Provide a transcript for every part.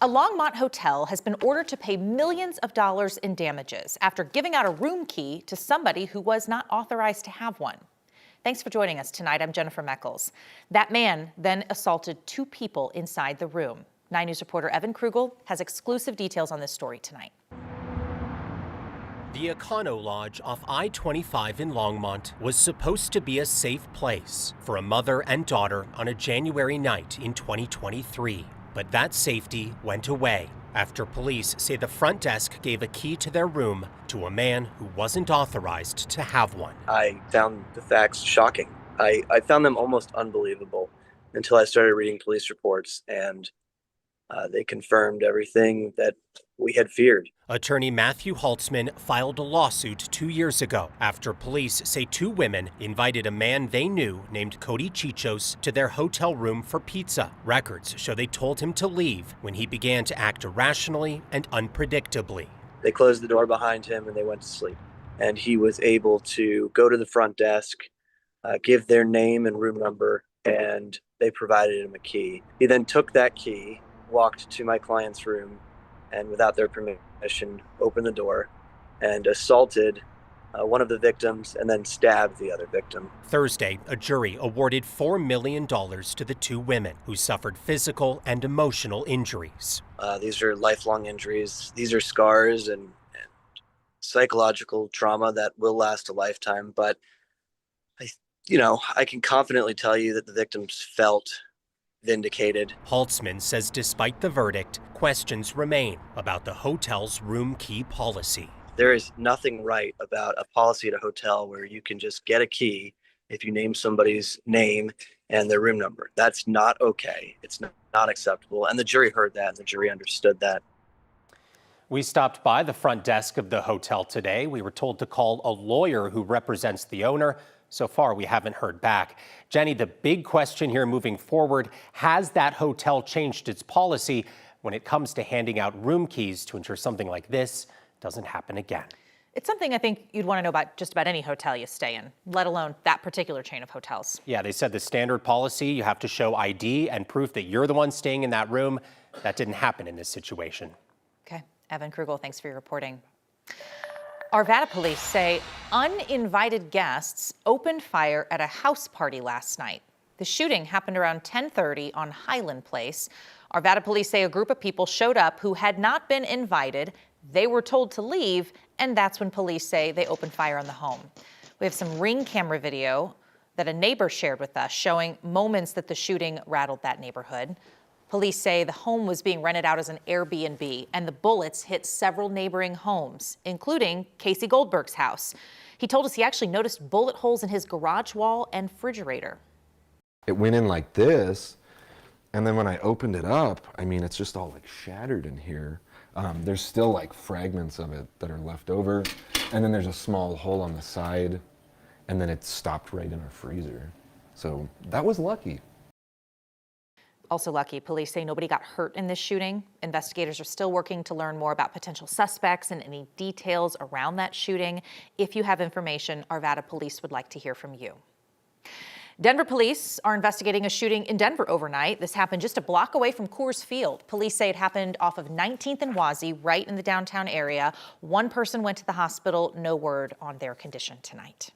A Longmont hotel has been ordered to pay millions of dollars in damages after giving out a room key to somebody who was not authorized to have one. Thanks for joining us tonight. I'm Jennifer Meckles. That man then assaulted two people inside the room. 9 News reporter Evan Krugel has exclusive details on this story tonight. The Econo Lodge off I-25 in Longmont was supposed to be a safe place for a mother and daughter on a January night in 2023. But that safety went away after police say the front desk gave a key to their room to a man who wasn't authorized to have one. I found the facts shocking. I found them almost unbelievable until I started reading police reports, and they confirmed everything that we had feared. Attorney Matthew Haltzman filed a lawsuit 2 years ago after police say two women invited a man they knew named Cody Chichos to their hotel room for pizza. Records show they told him to leave when he began to act irrationally and unpredictably. They closed the door behind him and they went to sleep. And he was able to go to the front desk, give their name and room number, and they provided him a key. He then took that key, walked to my client's room, and without their permission, opened the door and assaulted one of the victims and then stabbed the other victim. Thursday, a jury awarded $4 million to the two women who suffered physical and emotional injuries. These are lifelong injuries. These are scars and psychological trauma that will last a lifetime. But I can confidently tell you that the victims felt vindicated. Haltzman says despite the verdict, questions remain about the hotel's room key policy. There is nothing right about a policy at a hotel where you can just get a key if you name somebody's name and their room number. That's not okay. It's not acceptable. And the jury heard that and the jury understood that. We stopped by the front desk of the hotel today. We were told to call a lawyer who represents the owner. So far, we haven't heard back. Jenny, the big question here moving forward, has that hotel changed its policy when it comes to handing out room keys to ensure something like this doesn't happen again? It's something I think you'd want to know about just about any hotel you stay in, let alone that particular chain of hotels. Yeah, they said the standard policy, you have to show ID and proof that you're the one staying in that room. That didn't happen in this situation. Okay, Evan Krugel, thanks for your reporting. Arvada police say uninvited guests opened fire at a house party last night. The shooting happened around 10:30 on Highland Place. Arvada police say a group of people showed up who had not been invited. They were told to leave, and that's when police say they opened fire on the home. We have some Ring camera video that a neighbor shared with us showing moments that the shooting rattled that neighborhood. Police say the home was being rented out as an Airbnb, and the bullets hit several neighboring homes, including Casey Goldberg's house. He told us he actually noticed bullet holes in his garage wall and refrigerator. It went in like this, and then when I opened it up, I mean, it's just all like shattered in here. There's still like fragments of it that are left over, and then there's a small hole on the side, and then it stopped right in our freezer. So that was lucky. Also lucky, police say nobody got hurt in this shooting. Investigators are still working to learn more about potential suspects and any details around that shooting. If you have information, Arvada police would like to hear from you. Denver police are investigating a shooting in Denver overnight. This happened just a block away from Coors Field. Police say it happened off of 19th and Wazee, right in the downtown area. One person went to the hospital. No word on their condition tonight.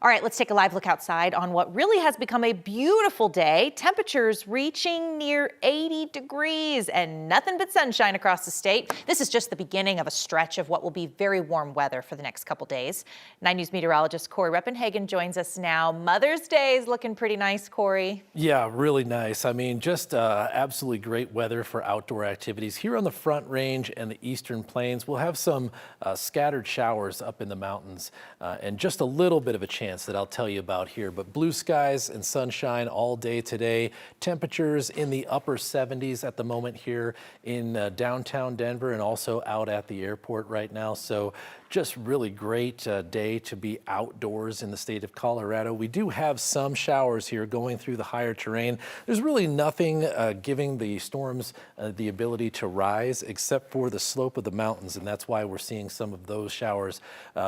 All right, let's take a live look outside on what really has become a beautiful day. Temperatures reaching near 80 degrees and nothing but sunshine across the state. This is just the beginning of a stretch of what will be very warm weather for the next couple days. 9 News meteorologist Corey Reppenhagen joins us now. Mother's Day is looking pretty nice, Corey. Yeah, really nice. I mean, just absolutely great weather for outdoor activities. Here on the Front Range and the Eastern Plains, we'll have some scattered showers up in the mountains and just a little bit of a chance that I'll tell you about here, but blue skies and sunshine all day today. Temperatures in the upper 70s at the moment here in downtown Denver and also out at the airport right now. So just really great day to be outdoors in the state of Colorado. We do have some showers here going through the higher terrain. There's really nothing giving the storms the ability to rise except for the slope of the mountains, and that's why we're seeing some of those showers,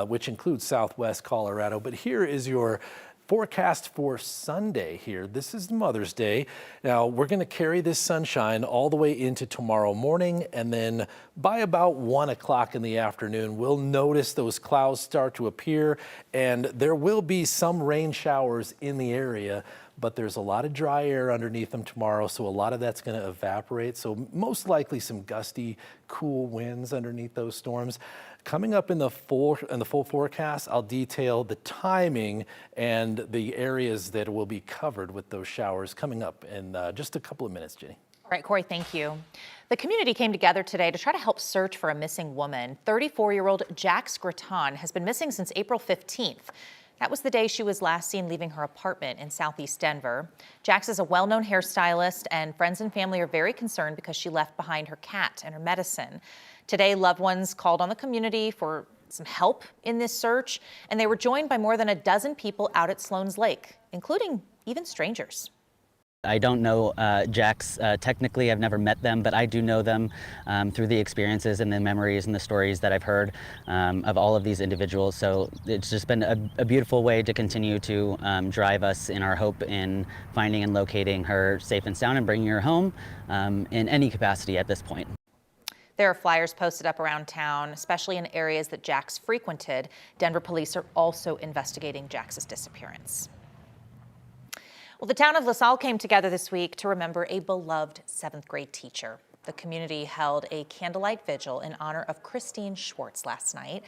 which include southwest Colorado. But here is your Forecast for Sunday here. This is Mother's Day. Now, we're going to carry this sunshine all the way into tomorrow morning, and then by about 1 o'clock in the afternoon, we'll notice those clouds start to appear, and there will be some rain showers in the area, but there's a lot of dry air underneath them tomorrow, so a lot of that's going to evaporate. So most likely some gusty, cool winds underneath those storms. Coming up in the full forecast, I'll detail the timing and the areas that will be covered with those showers coming up in just a couple of minutes, Jenny. All right, Corey, thank you. The community came together today to try to help search for a missing woman. 34-year-old Jax Graton has been missing since April 15th. That was the day she was last seen leaving her apartment in southeast Denver. Jax is a well-known hairstylist, and friends and family are very concerned because she left behind her cat and her medicine. Today, loved ones called on the community for some help in this search, and they were joined by more than a dozen people out at Sloan's Lake, including even strangers. I don't know Jax technically. I've never met them, but I do know them through the experiences and the memories and the stories that I've heard of all of these individuals. So it's just been a beautiful way to continue to drive us in our hope in finding and locating her safe and sound and bringing her home in any capacity at this point. There are flyers posted up around town, especially in areas that Jax frequented. Denver police are also investigating Jax's disappearance. Well, the town of LaSalle came together this week to remember a beloved 7th grade teacher. The community held a candlelight vigil in honor of Christine Schwarz last night.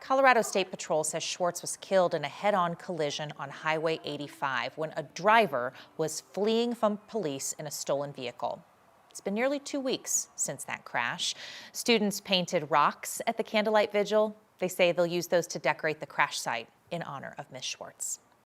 Colorado State Patrol says Schwarz was killed in a head-on collision on Highway 85 when a driver was fleeing from police in a stolen vehicle. It's been nearly 2 weeks since that crash. Students painted rocks at the candlelight vigil. They say they'll use those to decorate the crash site in honor of Miss Schwarz.